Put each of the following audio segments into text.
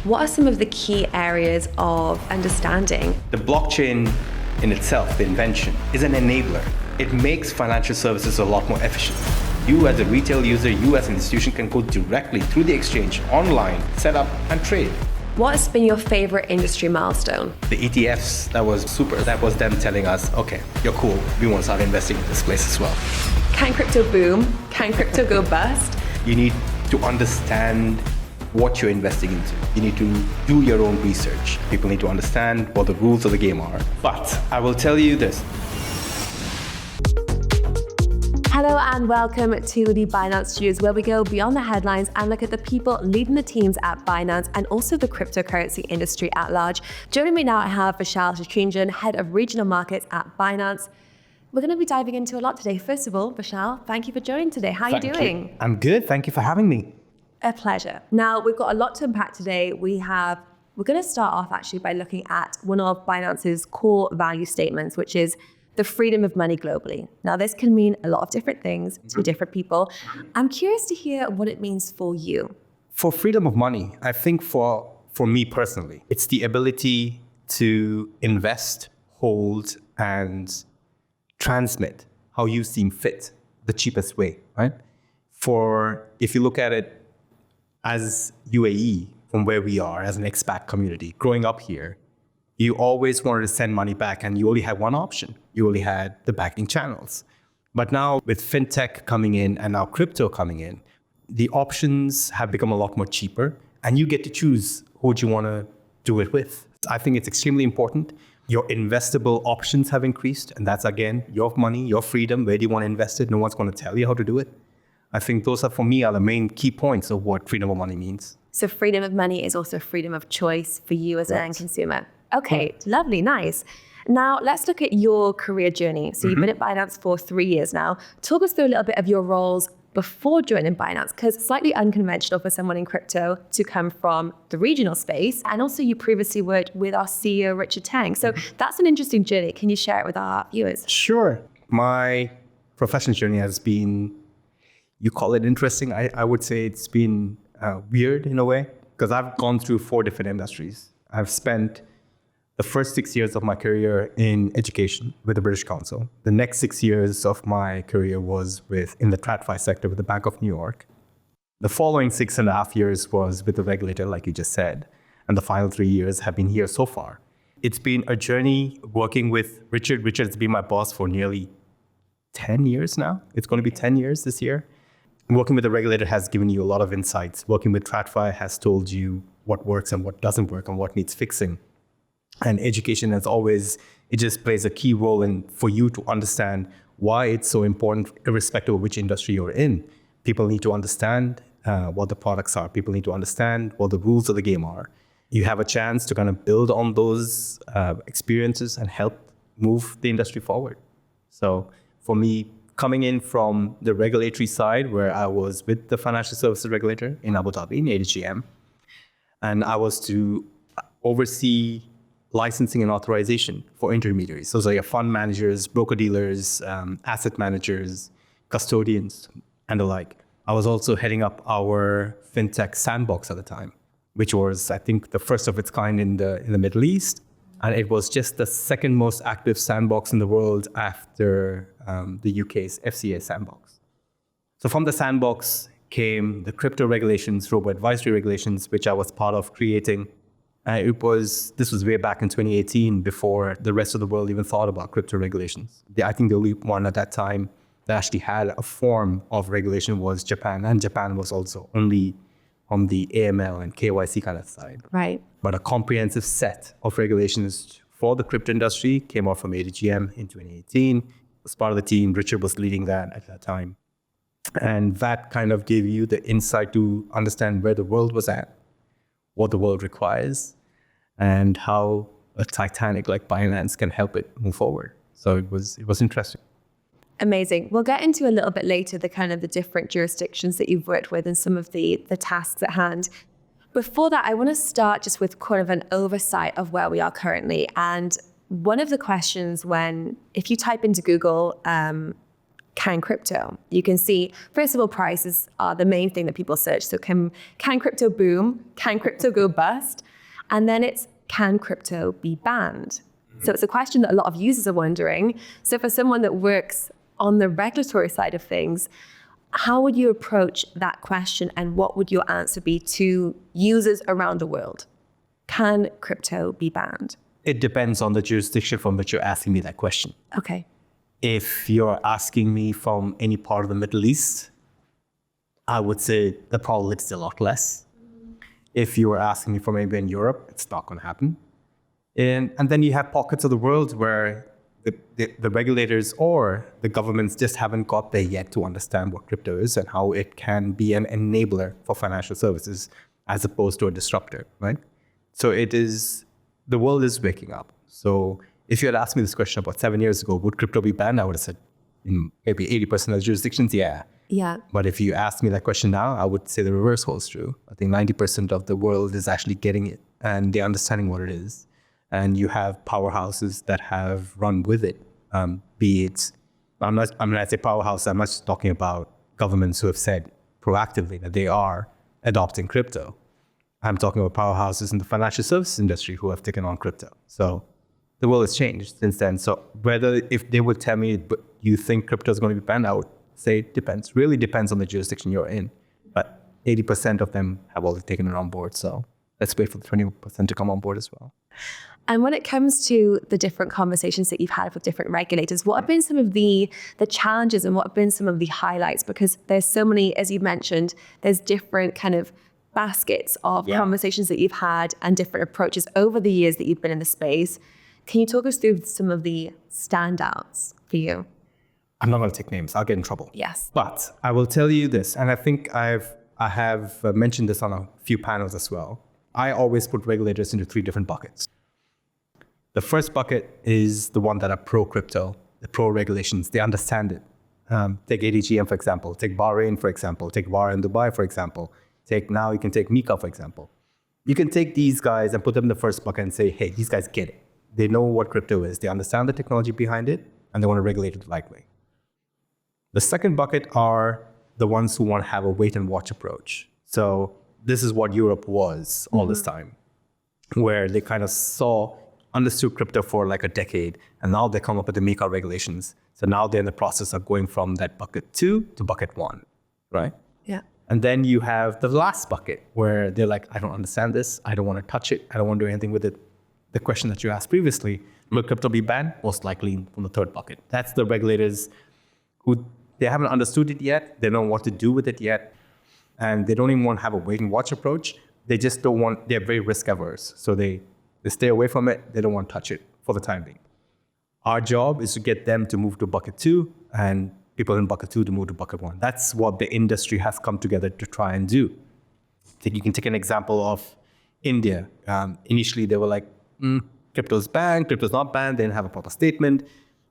What are some of the key areas of understanding? The blockchain in itself, the invention, is an enabler. It makes financial services a lot more efficient. You as a retail user, you as an institution can go directly through the exchange, online, set up and trade. What has been your favorite industry milestone? The ETFs, that was super. That was them telling us, okay, you're cool. We want to start investing in this place as well. Can crypto boom? Can crypto go bust? You need to understand what you're investing into. You need to do your own research. People need to understand what the rules of the game are. But I will tell you this. Hello and welcome to the Binance Studios, where we go beyond the headlines and look at the people leading the teams at Binance and also the cryptocurrency industry at large. Joining me now, I have Vishal, Sacheendran, Head of Regional Markets at Binance. We're going to be diving into a lot today. First of all, Vishal, thank you for joining today. How are you doing? I'm good. Thank you for having me. A pleasure. Now, we've got a lot to unpack today. We're going to start off actually by looking at one of Binance's core value statements, which is the freedom of money globally. Now, this can mean a lot of different things to different people. I'm curious to hear what it means for you. For freedom of money, I think for me personally, it's the ability to invest, hold, and transmit how you seem fit, the cheapest way, right? If you look at it as UAE, from where we are as an expat community, growing up here, you always wanted to send money back and you only had one option. You only had the banking channels. But now with fintech coming in and now crypto coming in, the options have become a lot more cheaper and you get to choose who you want to do it with. I think it's extremely important. Your investable options have increased, and that's again, your money, your freedom. Where do you want to invest it? No one's going to tell you how to do it. I think those are, for me, are the main key points of what freedom of money means. So freedom of money is also freedom of choice for you as an end consumer. Okay, lovely, nice. Now, let's look at your career journey. So you've been at Binance for 3 years now. Talk us through a little bit of your roles before joining Binance, because it's slightly unconventional for someone in crypto to come from the regional space. And also you previously worked with our CEO, Richard Tang. So that's an interesting journey. Can you share it with our viewers? Sure. My professional journey has been, you call it interesting. I would say it's been weird in a way, because I've gone through 4 different industries. I've spent the first 6 years of my career in education with the British Council. The next 6 years of my career was in the TradFi sector with the Bank of New York. The following 6.5 years was with the regulator, like you just said. And the final 3 years have been here so far. It's been a journey working with Richard. Richard's been my boss for nearly 10 years now. It's going to be 10 years this year. Working with the regulator has given you a lot of insights. Working with TradFi has told you what works and what doesn't work and what needs fixing. And education, as always, it just plays a key role for you to understand why it's so important, irrespective of which industry you're in. People need to understand what the products are. People need to understand what the rules of the game are. You have a chance to kind of build on those experiences and help move the industry forward. So for me, coming in from the regulatory side, where I was with the financial services regulator in Abu Dhabi, in ETH, and I was to oversee licensing and authorization for intermediaries. So it's like fund managers, broker-dealers, asset managers, custodians, and the like. I was also heading up our fintech sandbox at the time, which was, I think, the first of its kind in the Middle East. And it was just the second most active sandbox in the world after the UK's FCA sandbox. So from the sandbox came the crypto regulations, robo-advisory regulations, which I was part of creating. This was way back in 2018, before the rest of the world even thought about crypto regulations. I think the only one at that time that actually had a form of regulation was Japan, and Japan was also only on the AML and KYC kind of side. Right. But a comprehensive set of regulations for the crypto industry came out from ADGM in 2018. As part of the team, Richard was leading that at that time. And that kind of gave you the insight to understand where the world was at, what the world requires, and how a Titanic like Binance can help it move forward. So it was interesting. Amazing. We'll get into a little bit later the different jurisdictions that you've worked with and some of the tasks at hand. Before that, I want to start just with kind of an oversight of where we are currently. And one of the questions if you type into Google, can crypto? You can see, first of all, prices are the main thing that people search. So can crypto boom? Can crypto go bust? And then it's, can crypto be banned? So it's a question that a lot of users are wondering. So for someone that works on the regulatory side of things, how would you approach that question and what would your answer be to users around the world? Can crypto be banned? It depends on the jurisdiction from which you're asking me that question. Okay. If you're asking me from any part of the Middle East, I would say the probability is a lot less. If you were asking me from maybe in Europe, it's not going to happen. And then you have pockets of the world where the regulators or the governments just haven't got there yet to understand what crypto is and how it can be an enabler for financial services as opposed to a disruptor, right? So the world is waking up. So if you had asked me this question about 7 years ago, would crypto be banned? I would have said in maybe 80% of the jurisdictions, yeah. Yeah. But if you ask me that question now, I would say the reverse holds true. I think 90% of the world is actually getting it and they're understanding what it is. And you have powerhouses that have run with it. Be it, when I say powerhouse, I'm not just talking about governments who have said proactively that they are adopting crypto. I'm talking about powerhouses in the financial services industry who have taken on crypto. So the world has changed since then. So if they would tell me, but you think crypto is going to be banned, I would say it depends. Really depends on the jurisdiction you're in. But 80% of them have already taken it on board. So let's wait for the 20% to come on board as well. And when it comes to the different conversations that you've had with different regulators, what have been some of the challenges and what have been some of the highlights? Because there's so many, as you mentioned, there's different kind of baskets of conversations that you've had and different approaches over the years that you've been in the space. Can you talk us through some of the standouts for you? I'm not going to take names. I'll get in trouble. Yes. But I will tell you this, and I think I have mentioned this on a few panels as well. I always put regulators into 3 different buckets. The first bucket is the one that are pro-crypto, the pro-regulations. They understand it. Take ADGM, for example. Take Bahrain, for example. Take VAR in Dubai, for example. Now you can take Mika, for example. You can take these guys and put them in the first bucket and say, hey, these guys get it. They know what crypto is. They understand the technology behind it, and they want to regulate it the right way. The second bucket are the ones who want to have a wait and watch approach. So this is what Europe was all this time, where they kind of understood crypto for like a decade, and now they come up with the Mika regulations. So now they're in the process of going from that bucket 2 to bucket 1, right? Yeah. And then you have the last bucket where they're like, I don't understand this. I don't want to touch it. I don't want to do anything with it. The question that you asked previously, will crypto be banned? Most likely from the third bucket. That's the regulators who they haven't understood it yet. They don't know what to do with it yet. And they don't even want to have a wait and watch approach. They just don't want, they're very risk averse. So they stay away from it. They don't want to touch it for the time being. Our job is to get them to move to bucket 2 and people in bucket 2 to move to bucket 1. That's what the industry has come together to try and do. I think you can take an example of India. Initially, they were like, crypto's banned, crypto's not banned. They didn't have a proper statement.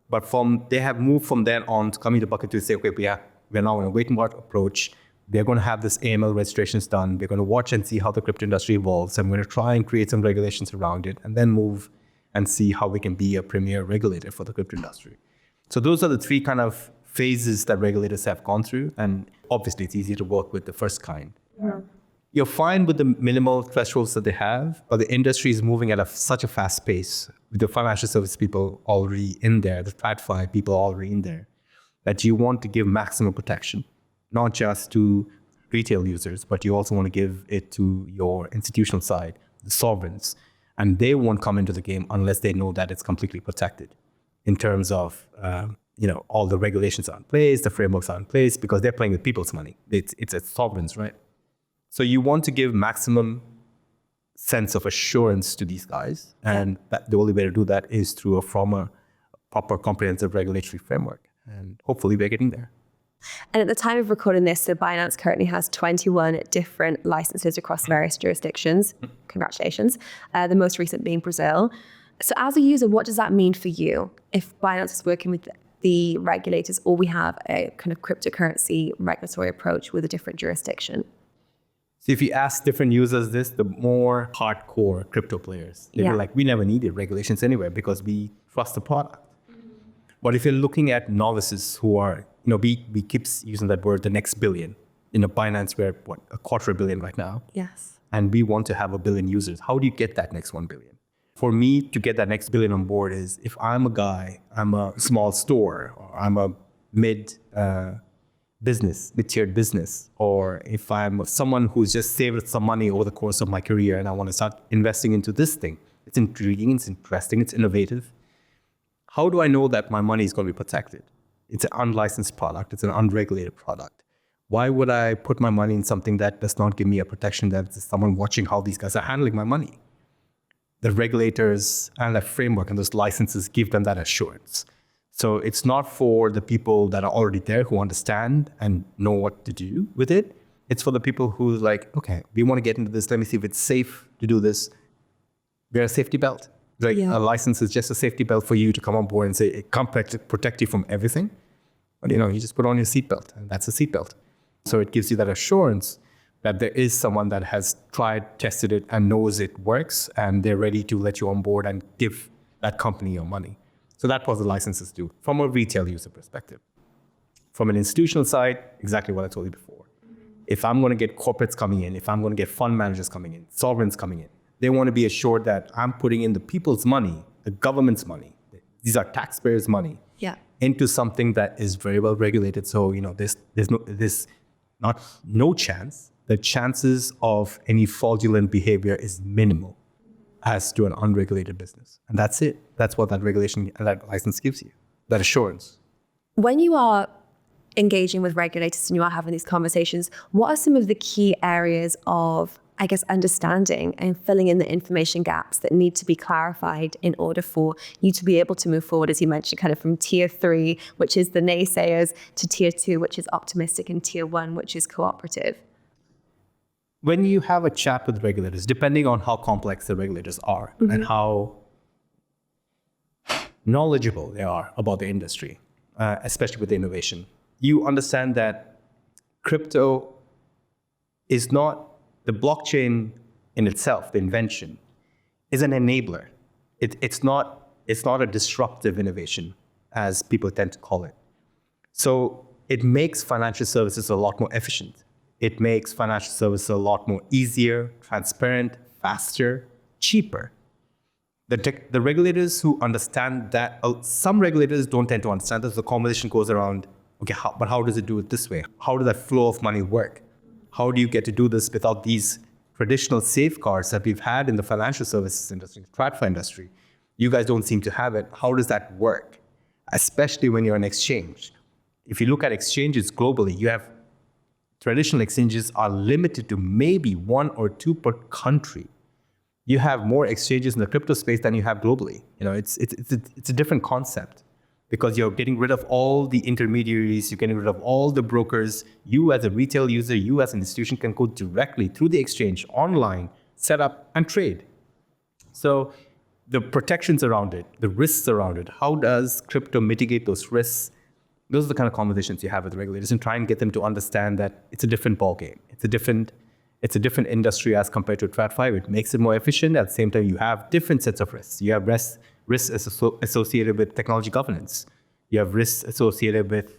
But they have moved from then on to coming to bucket 2 to say, okay, we're now on a wait and watch approach. We're going to have this AML registrations done. We're going to watch and see how the crypto industry evolves. And we're going to try and create some regulations around it and then move and see how we can be a premier regulator for the crypto industry. So those are the 3 kind of phases that regulators have gone through. And obviously, it's easier to work with the first kind. Yeah. You're fine with the minimal thresholds that they have, but the industry is moving at such a fast pace with the financial service people already in there, the TradFi people already in there, that you want to give maximum protection, not just to retail users, but you also want to give it to your institutional side, the sovereigns. And they won't come into the game unless they know that it's completely protected in terms of, all the regulations are in place, the frameworks are in place, because they're playing with people's money. It's sovereigns, right? So you want to give maximum sense of assurance to these guys. And the only way to do that is through a proper comprehensive regulatory framework. And hopefully we're getting there. And at the time of recording this, so Binance currently has 21 different licenses across various jurisdictions. Congratulations. The most recent being Brazil. So as a user, what does that mean for you if Binance is working with the regulators or we have a kind of cryptocurrency regulatory approach with a different jurisdiction? So if you ask different users this, the more hardcore crypto players, they're like, we never needed regulations anyway because we trust the product. But if you're looking at novices who are we keep using that word, the next billion. Binance, we're what, $250 million right now. Yes. And we want to have 1 billion users. How do you get that next 1 billion? For me to get that next billion on board is if I'm a guy, I'm a small store, or I'm a mid-tiered business, or if I'm someone who's just saved some money over the course of my career and I want to start investing into this thing. It's intriguing, it's interesting, it's innovative. How do I know that my money is going to be protected? It's an unlicensed product, it's an unregulated product. Why would I put my money in something that does not give me a protection, that there's someone watching how these guys are handling my money? The regulators and the framework and those licenses give them that assurance. So it's not for the people that are already there who understand and know what to do with it. It's for the people who like, okay, we want to get into this. Let me see if it's safe to do this. Wear a safety belt. A license is just a safety belt for you to come on board and say it can't protect you from everything. But you just put on your seatbelt, and that's a seatbelt. So it gives you that assurance that there is someone that has tried, tested it, and knows it works, and they're ready to let you on board and give that company your money. So that's what the licenses do from a retail user perspective. From an institutional side, exactly what I told you before. If I'm going to get corporates coming in, if I'm going to get fund managers coming in, sovereigns coming in, they want to be assured that I'm putting in the people's money, the government's money. These are taxpayers' money into something that is very well regulated. So there's no chance. The chances of any fraudulent behavior is minimal as to an unregulated business. And that's it. That's what that regulation and that license gives you, that assurance. When you are engaging with regulators and you are having these conversations, what are some of the key areas of, understanding and filling in the information gaps that need to be clarified in order for you to be able to move forward, as you mentioned, kind of from tier 3, which is the naysayers, to tier 2, which is optimistic, and tier 1, which is cooperative? When you have a chat with regulators, depending on how complex the regulators are and how knowledgeable they are about the industry, especially with the innovation, you understand that crypto is not the blockchain in itself, the invention, is an enabler. It's not a disruptive innovation, as people tend to call it. So it makes financial services a lot more efficient. It makes financial services a lot more easier, transparent, faster, cheaper. The regulators who understand that, some regulators don't tend to understand this. The conversation goes around, okay, but how does it do it this way? How does that flow of money work? How do you get to do this without these traditional safeguards that we've had in the financial services industry, TradFi industry? You guys don't seem to have it. How does that work? Especially when you're an exchange. If you look at exchanges globally, you have traditional exchanges are limited to maybe 1 or 2 per country. You have more exchanges in the crypto space than you have globally. It's a different concept, because you're getting rid of all the intermediaries, you're getting rid of all the brokers. You as a retail user, you as an institution can go directly through the exchange online, set up and trade. So the protections around it, the risks around it, how does crypto mitigate those risks? Those are the kind of conversations you have with regulators and try and get them to understand that it's a different ballgame. It's a different industry as compared to TradFi. It makes it more efficient. At the same time, you have different sets of risks. You have risks associated with technology governance. You have risks associated with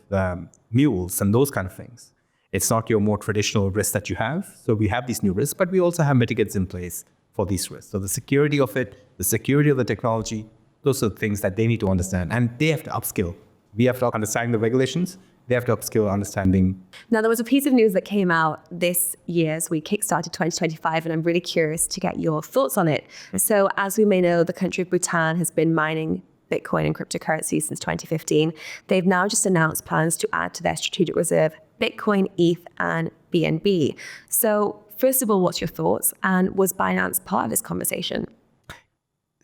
mules and those kind of things. It's not your more traditional risks that you have. So we have these new risks, but we also have mitigants in place for these risks. So the security of it, the security of the technology, those are the things that they need to understand. And they have to upskill. We have to understand the regulations. They have to upskill understanding. Now, there was a piece of news that came out this year as we kickstarted 2025, and I'm really curious to get your thoughts on it. So as we may know, the country of Bhutan has been mining Bitcoin and cryptocurrency since 2015. They've now just announced plans to add to their strategic reserve Bitcoin, ETH, and BNB. So first of all, what's your thoughts? And was Binance part of this conversation?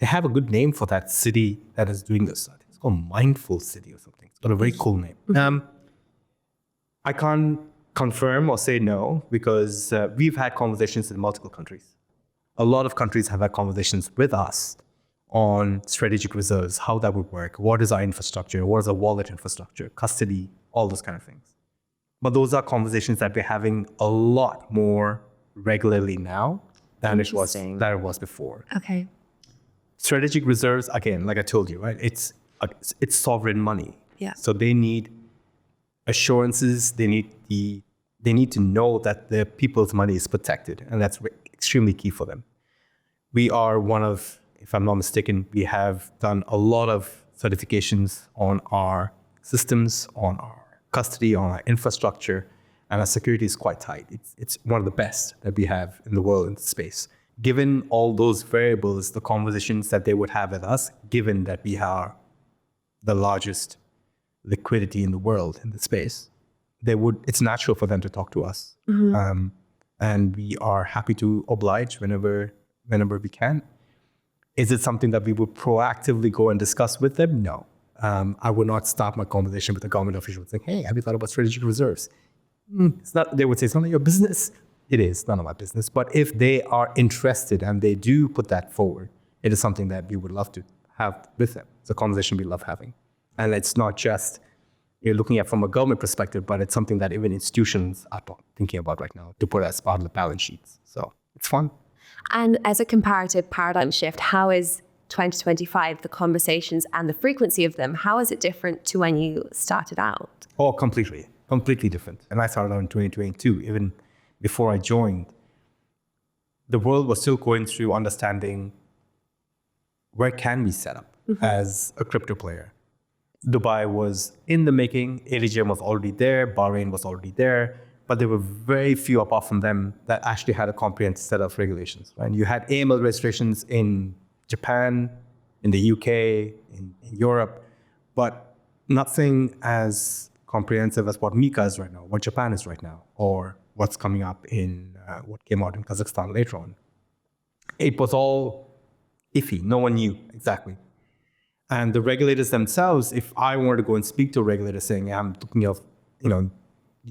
They have a good name for that city that is doing this. I think it's called Mindful City or something. It's got a very cool name. I can't confirm or say no, because we've had conversations in multiple countries. A lot of countries have had conversations with us on strategic reserves, how that would work, what is our infrastructure, what is our wallet infrastructure, custody, all those kind of things. But those are conversations that we're having a lot more regularly now than it was before. Okay. Strategic reserves, again, like I told you, right? It's sovereign money. Yeah. So they need assurances. They need to know that the people's money is protected, and that's extremely key for them. We are one of, if I'm not mistaken, we have done a lot of certifications on our systems, on our custody, on our infrastructure, and our security is quite tight. It's one of the best that we have in the world in the space. Given all those variables, the conversations that they would have with us, given that we are the largest liquidity in the world in the space, it's natural for them to talk to us. And we are happy to oblige whenever we can. Is it something that we would proactively go and discuss with them? No. I would not start my conversation with a government official saying, hey, have you thought about strategic reserves? They would say, it's none of your business. It is none of my business. But if they are interested and they do put that forward, it is something that we would love to have with them. It's a conversation we love having. And it's not just you're looking at from a government perspective, but it's something that even institutions are thinking about right now to put as part of the balance sheets. So it's fun. And as a comparative paradigm shift, how is 2025, the conversations and the frequency of them, how is it different to when you started out? Oh, completely different. And I started out in 2022. Even before I joined, the world was still going through understanding where can we set up as a crypto player. Dubai was in the making, ADGM was already there, Bahrain was already there, but there were very few apart from them that actually had a comprehensive set of regulations. Right? You had AML registrations in Japan, in the UK, in Europe, but nothing as comprehensive as what MiCA is right now, what Japan is right now, or what's coming up in what came out in Kazakhstan later on. It was all iffy. No one knew exactly. And the regulators themselves, if I wanted to go and speak to a regulator saying, I'm looking at,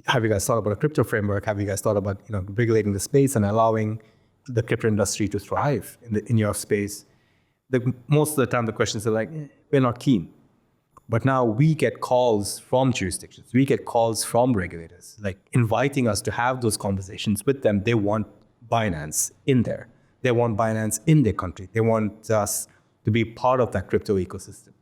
have you guys thought about a crypto framework? Have you guys thought about, regulating the space and allowing the crypto industry to thrive in your space? Most of the time, the questions are like, we're not keen. But now we get calls from jurisdictions. We get calls from regulators, like inviting us to have those conversations with them. They want Binance in there. They want Binance in their country. They want us to be part of that crypto ecosystem.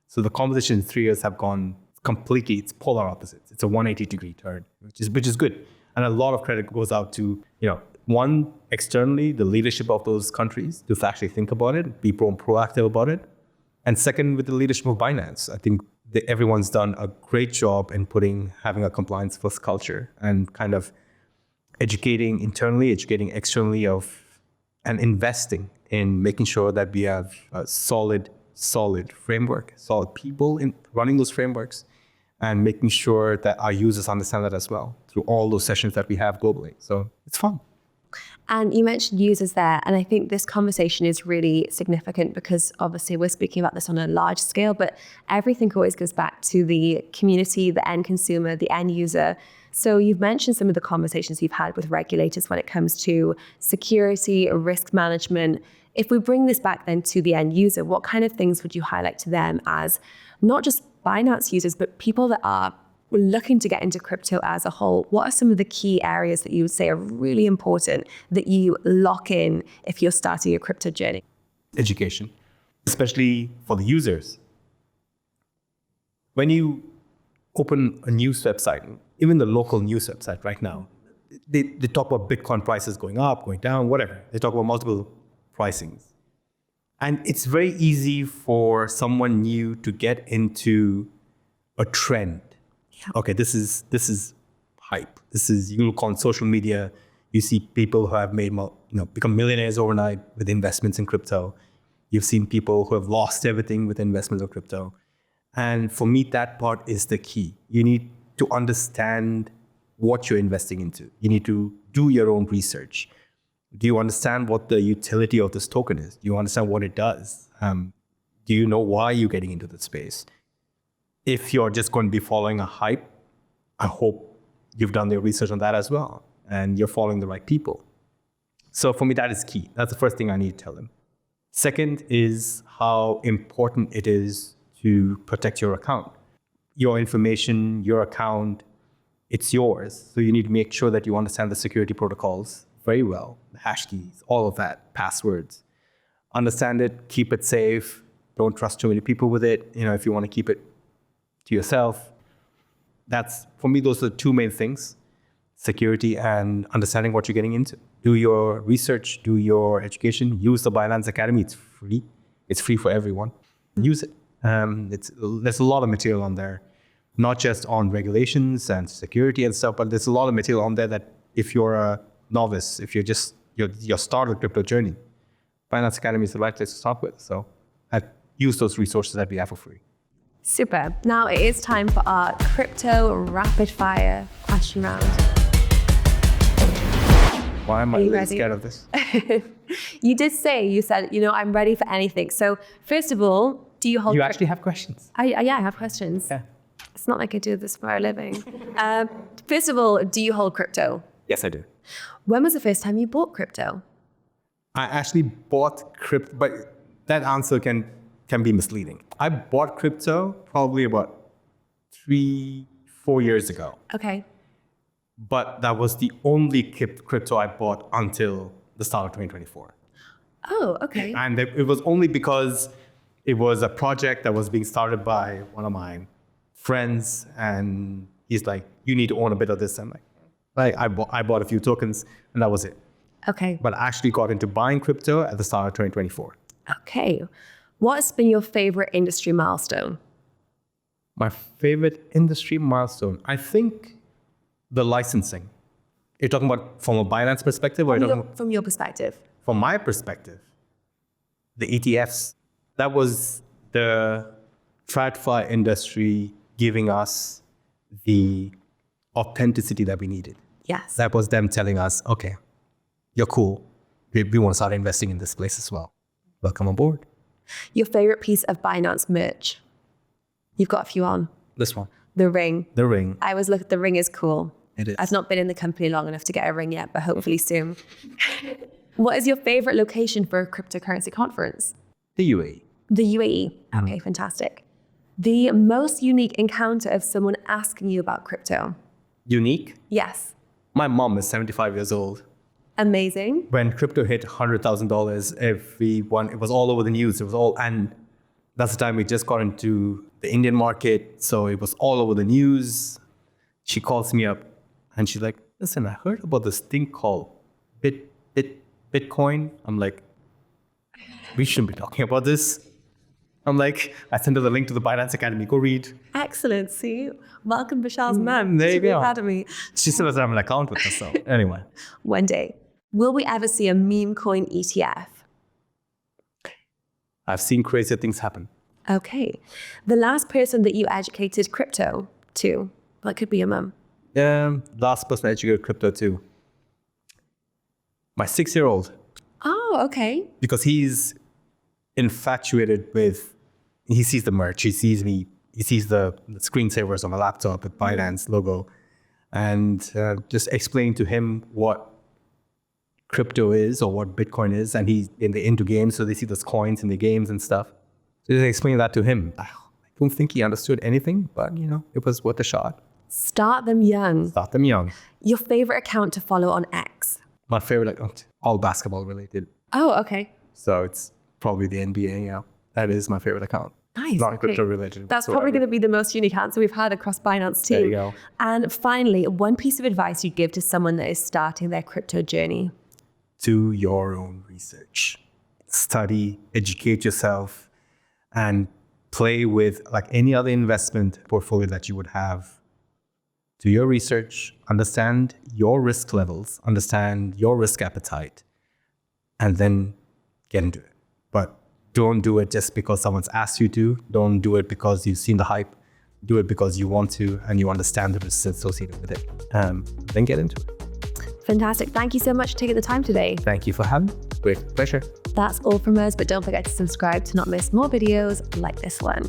So the conversations in 3 years have gone completely, it's polar opposites. It's a 180-degree turn, which is good. And a lot of credit goes out to, one, externally, the leadership of those countries to actually think about it, be proactive about it. And second, with the leadership of Binance, I think everyone's done a great job in having a compliance first culture and kind of educating internally, educating externally and investing in making sure that we have a solid framework, solid people in running those frameworks, and making sure that our users understand that as well through all those sessions that we have globally. So it's fun. And you mentioned users there, and I think this conversation is really significant because obviously we're speaking about this on a large scale, but everything always goes back to the community, the end consumer, the end user. So you've mentioned some of the conversations you've had with regulators when it comes to security, risk management. If we bring this back then to the end user, what kind of things would you highlight to them as not just Binance users, but people that are looking to get into crypto as a whole? What are some of the key areas that you would say are really important that you lock in if you're starting your crypto journey? Education, especially for the users. When you open a news website, even the local news website right now, they talk about Bitcoin prices going up, going down, whatever. They talk about multiple pricings. And it's very easy for someone new to get into a trend. Okay, this is hype. You look on social media, you see people who have become millionaires overnight with investments in crypto. You've seen people who have lost everything with investments in crypto. And for me, that part is the key. You need to understand what you're investing into. You need to do your own research. Do you understand what the utility of this token is? Do you understand what it does? Do you know why you're getting into the space? If you're just going to be following a hype, I hope you've done your research on that as well, and you're following the right people. So for me, that is key. That's the first thing I need to tell them. Second is how important it is to protect your account. Your information, your account, it's yours. So you need to make sure that you understand the security protocols very well, the hash keys, all of that, passwords. Understand it, keep it safe. Don't trust too many people with it. If you want to keep it to yourself. That's, for me, those are the two main things: security and understanding what you're getting into. Do your research, do your education, use the Binance Academy. It's free. It's free for everyone. Use it. There's a lot of material on there, not just on regulations and security and stuff, but there's a lot of material on there that if you're a novice, if you're just your start of crypto journey, Binance Academy is the right place to start with. So I use those resources that we have for free. Super. Now it is time for our crypto rapid fire question round. Why am I really scared of this? You said, I'm ready for anything. So first of all, do you hold... You actually have questions? I have questions. Yeah. It's not like I do this for a living. First of all, do you hold crypto? Yes, I do. When was the first time you bought crypto? I actually bought crypto, but that answer can be misleading. I bought crypto probably about 3-4 years ago. Okay. But that was the only crypto I bought until the start of 2024. Oh, okay. And it was only because it was a project that was being started by one of my friends, and he's like, you need to own a bit of this. I'm like I bought a few tokens, and that was it. Okay. But I actually got into buying crypto at the start of 2024. Okay. What has been your favorite industry milestone? My favorite industry milestone, I think the licensing. You're talking about from a Binance perspective, or From your perspective? From my perspective, the ETFs. That was the TradFi industry giving us the authenticity that we needed. Yes. That was them telling us, okay, you're cool. We want to start investing in this place as well. Welcome on board. Your favorite piece of Binance merch? You've got a few on. This one. The ring. The ring. I always look at the ring is cool. It is. I've not been in the company long enough to get a ring yet, but hopefully soon. What is your favorite location for a cryptocurrency conference? The UAE. The UAE. Okay, fantastic. The most unique encounter of someone asking you about crypto? Unique? Yes. My mom is 75 years old. Amazing. When crypto hit $100,000, it was all over the news. And that's the time we just got into the Indian market. So it was all over the news. She calls me up and she's like, listen, I heard about this thing called Bitcoin. I'm like, we shouldn't be talking about this. I'm like, I sent her the link to the Binance Academy. Go read. Excellent. See, welcome Vishal's mum There to you the go. academy. She still doesn't have an account with us. So anyway. One day, will we ever see a Memecoin ETF? I've seen crazier things happen. Okay. The last person that you educated crypto to, well, it could be your mum. Last person I educated crypto to, my 6-year-old. Oh, okay. Because he's infatuated with, he sees the merch, he sees me, he sees the screensavers on my laptop with Binance logo, and just explain to him what crypto is or what Bitcoin is, and he's into games, so they see those coins in the games and stuff. So just explain that to him. I don't think he understood anything, but it was worth a shot. Start them young. Start them young. Your favorite account to follow on X? My favorite account, all basketball related. Oh, okay. So it's probably the NBA, yeah. That is my favorite account. Nice. Not crypto related. That's probably going to be the most unique answer we've had across Binance too. There you go. And finally, one piece of advice you'd give to someone that is starting their crypto journey? Do your own research. Study, educate yourself, and play with like any other investment portfolio that you would have. Do your research, understand your risk levels, understand your risk appetite, and then get into it. But don't do it just because someone's asked you to. Don't do it because you've seen the hype. Do it because you want to and you understand the risks associated with it. Then get into it. Fantastic. Thank you so much for taking the time today. Thank you for having me. Great pleasure. That's all from us, but don't forget to subscribe to not miss more videos like this one.